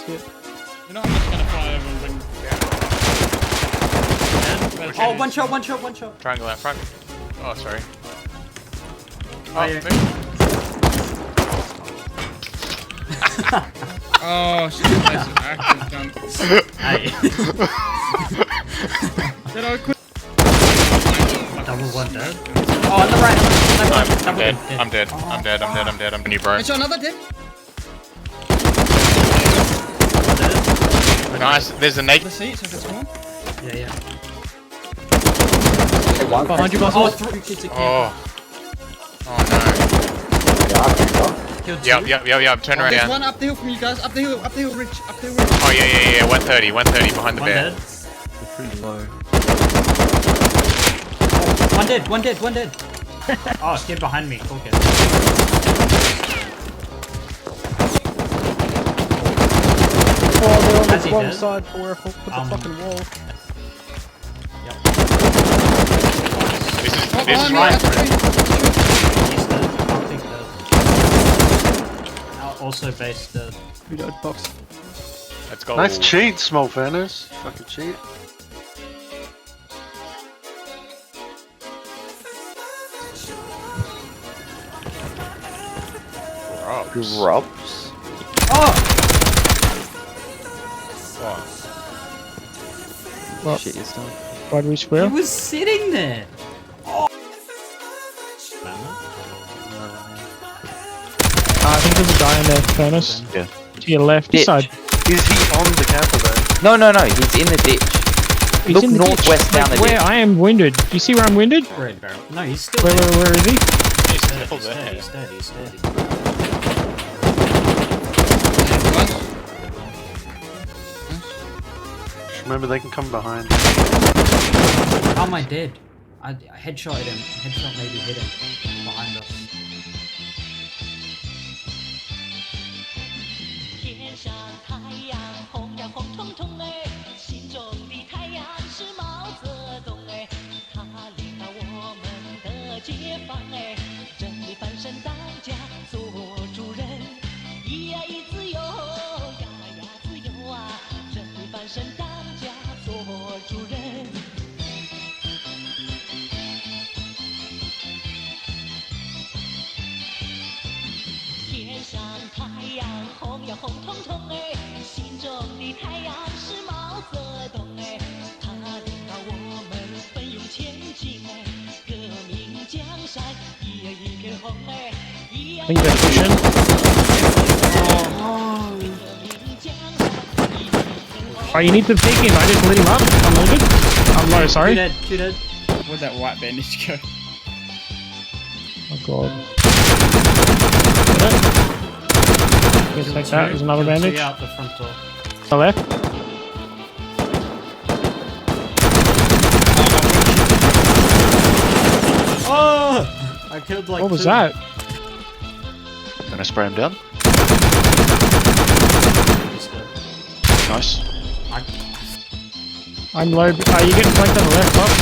shit. You know, I'm just gonna fly over and bring. Oh, one shot, one shot, one shot. Triangle out front. Oh, sorry. Oh, yeah. Oh, shit, that's an active jump. Hey. Did I quit? Double one dead. Oh, on the right. I'm dead. I'm dead. I'm dead. I'm dead. I'm dead. I'm dead. You, bro. Headshot, another dead. Nice. There's a naked. The seats if it's one. Yeah, yeah. Behind you, boss. Oh, three kids again. Oh. Oh Killed no. two. Yep. Turn around. There's Yeah. one up the hill from you guys. Up the hill, Rich. Up the hill, Rich. Oh yeah. 130 behind the One bear. dead. Pretty low. One dead. Oh, it's kid behind me. Cool kid. Oh, they're on Has the he wrong dead? side for where I put the fucking wall. This is Oh, this is behind me, right. up the tree. He's dead. I'll take that. Also base dead. Reload box. Let's go. Nice cheat, small fairness. Fucking cheat. Drops. Oh! Well, Shit yourself. why do we He swear? was sitting there. I think there's a guy in there, furnace. Yeah. To your left, this Ditch. side. Is he on the camper though? No, he's in the ditch. He's Look in the ditch. northwest down the Where ditch. I am winded. Do you see where I'm winded? Red barrel. No, he's still Where is he? He's dead. still He's there. dead. He's dead. He's dead. Just remember they can come behind. How am I dead? I headshotted him. Headshot maybe hit him. Behind us. 天上太阳红呀红彤彤哎，心中的太阳是毛泽东哎，他领导我们的解放哎，真理翻身当家做主人，咿呀咿自由呀呀自由啊，真理翻身当家做主人。天上太阳红呀红彤彤哎，心中的太阳是毛泽东哎，他领导我们奋勇前进哎，革命江山一呀一片红哎，一呀 I think you better push in. 革命江山一呀一片红。 Oh, you need to take him. I just lit him up. I'm wounded. I'm low, Two sorry. dead. Two dead. Where'd that white bandage go? Oh god. Just like that. There's another Killed two bandage. out the front door. The left. Oh! I killed like What was two. that? Gonna spray him down. He's dead. Nice. I'm low. Are you getting flanked on the left, box?